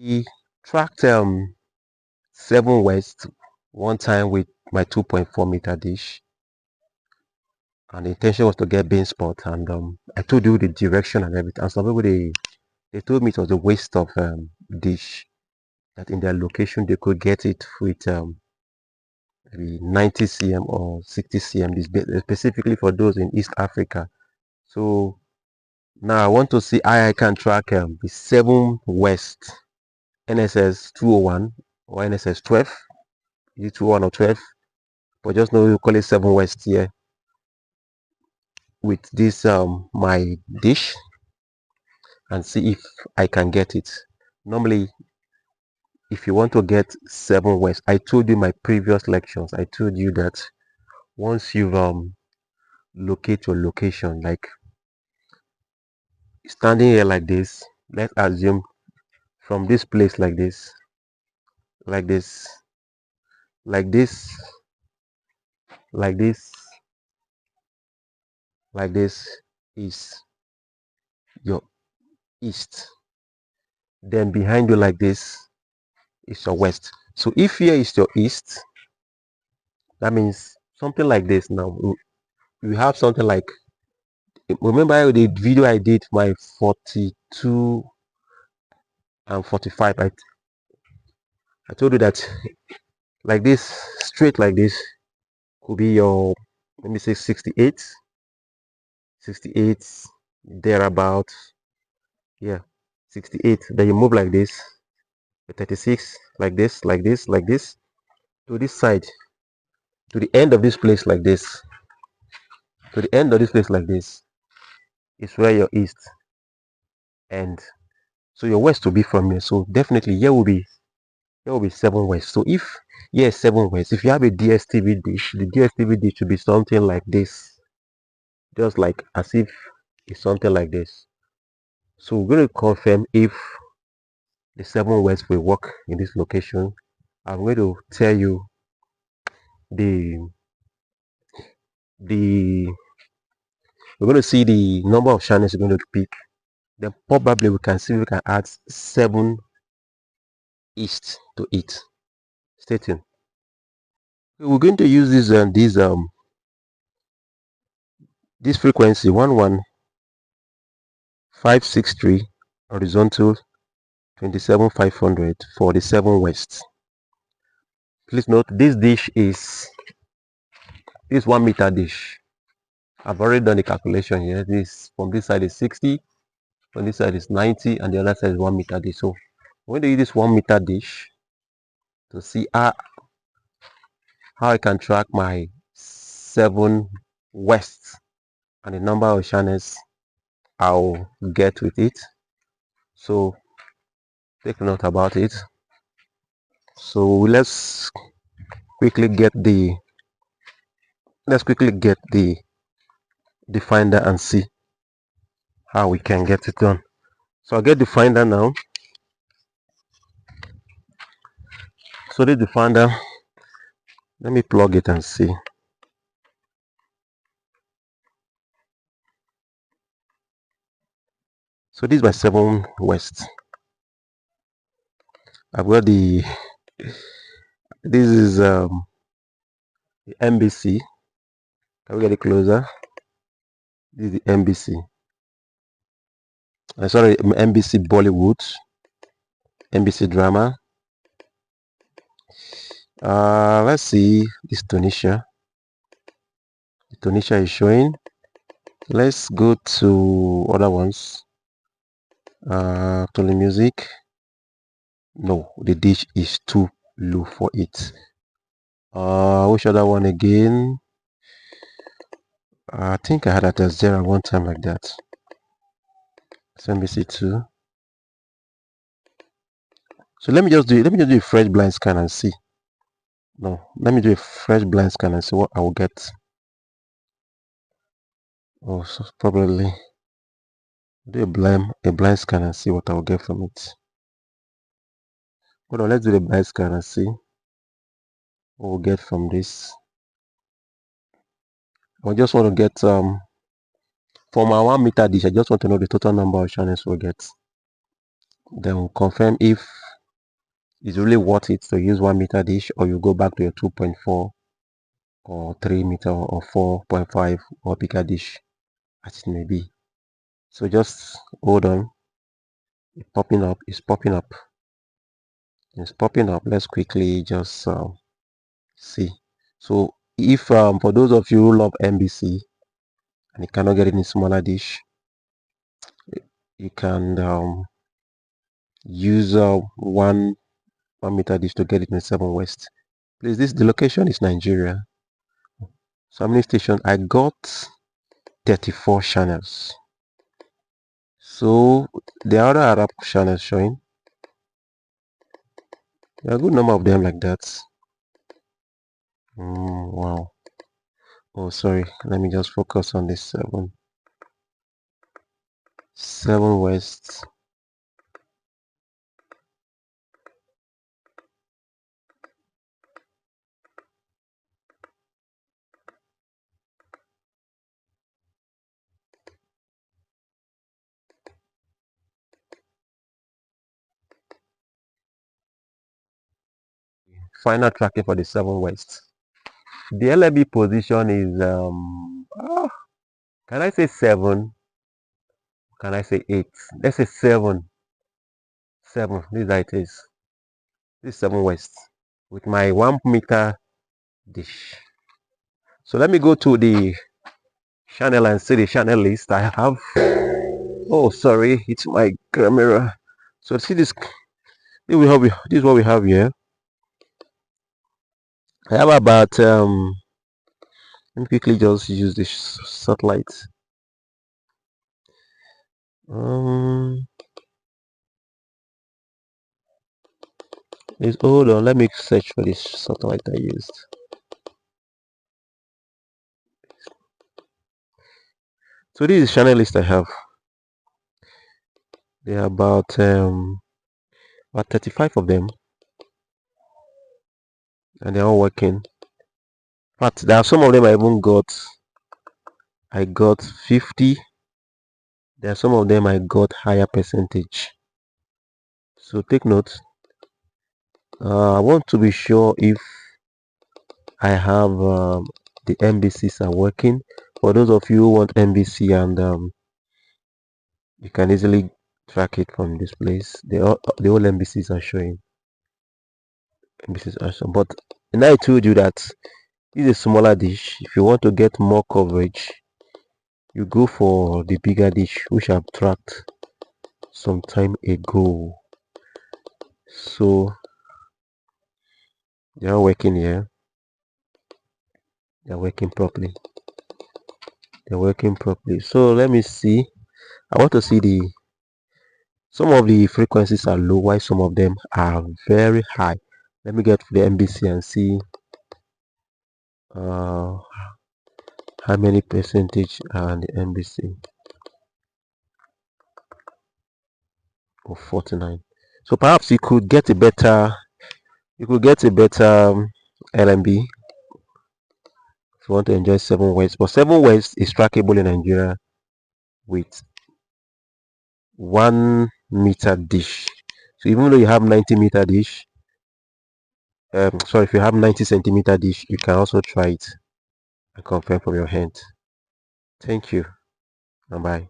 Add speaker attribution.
Speaker 1: We tracked 7 West one time with my 2.4 meter dish, and the intention was to get bean spot. And I told you the direction and everything. And some people they told me it was a waste of dish, that in their location they could get it with maybe 90 cm or 60 cm. This specifically for those in East Africa. So now I want to see how I can track the 7 West NSS 201 or NSS 12. Is it 201 or 12? But just know you call it 7 West here with this my dish, and see if I can get it. Normally, if you want to get 7 West, I told you in my previous lectures, I told you that once you've locate your location, like standing here like this, let's assume from this place like this, like this, like this, like this, like this is your east. Then behind you like this is your west. So if here is your east, that means something like this. Now we have something like, remember the video I did my 42 and 45. I told you that like this, straight like this could be your, let me say 68 thereabout. Yeah, 68. Then you move like this, 36, like this, like this, like this, to this side, to the end of this place like this, to the end of this place like this is where your east, and so your west will be from here. So definitely here will be 7 West. So if here is 7 West, if you have a DSTV dish, the DSTV dish should be something like this, just like as if it's something like this. So we're going to confirm if the 7 West will work in this location. I'm going to tell you the we're going to see the number of channels we're going to pick. Then probably we can see if we can add 7 east to it. Stay tuned. We're going to use this frequency 11563 horizontal 27500 for the 7 West. Please note this dish is 1 meter dish. I've already done the calculation here. This from this side is 60, from this side is 90, and the other side is 1 meter dish. So I'm going to use this 1 meter dish to see how I can track my 7 West and the number of channels I'll get with it. So take note about it. So let's quickly get the finder and see how we can get it done. So I'll get the finder now. So this is the finder. Let me plug it and see. So this is my 7 West. I've got this is the NBC. Can we get it closer? This is the NBC. Sorry, NBC Bollywood, NBC drama. Let's see this Tunisia. The Tunisia is showing. Let's go to other ones. Tony music. No, the dish is too low for it. Which other one again? I think I had that as 0 one time like that. It's NBC2. So let me just do a fresh blind scan and see. No, let me do a fresh blind scan and see what I will get. Oh, so probably do a blind scan and see what I will get from it. Hold on, let's do the blind scan and see what we'll get from this. I just want to get for my 1 meter dish, I just want to know the total number of channels we'll get. Then we'll confirm if it's really worth it to use 1 meter dish, or you go back to your 2.4 or 3 meter or 4.5 or bigger dish as it may be. So just hold on. It's popping up. It's popping up. It's popping up. Let's quickly just see. So if for those of you who love MBC and you cannot get it in smaller dish, you can use 1 meter dish to get it in 7 West. Please, the location is Nigeria. So how many stations? I got 34 channels. So the other Arab channels showing. There are a good number of them like that. Wow. Oh, sorry. Let me just focus on this 7 West. Final tracking for the 7 West. The LMB position is can I say 7? Can I say 8? Let's say 7. 7. This is how it is. This is 7 West with my 1 meter dish. So let me go to the channel and see the channel list I have. Oh, sorry, it's my camera. So see this. This is what we have here. I have about let me quickly just use this satellite. Hold on, let me search for this satellite I used. So this is channel list I have. There are about 35 of them, and they're all working. But there are some of them I got 50. There are some of them I got higher percentage. So take note. I want to be sure if I have the MBCs are working. For those of you who want MBC, and you can easily track it from this place. The whole MBCs are showing. MBCs are showing. But and I told you that this is a smaller dish. If you want to get more coverage, you go for the bigger dish, which I've tracked some time ago. So they are working here. They're working properly. They're working properly. So let me see. I want to see some of the frequencies are low, while some of them are very high. Let me get to the MBC and see how many percentage are on the MBC. Of 49. So perhaps you could get a better LMB if you want to enjoy 7 West. But 7 West is trackable in Nigeria with 1 meter dish. So even though you have 90 meter dish, sorry, if you have 90 centimeter dish, you can also try it and confirm from your hand. Thank you and bye.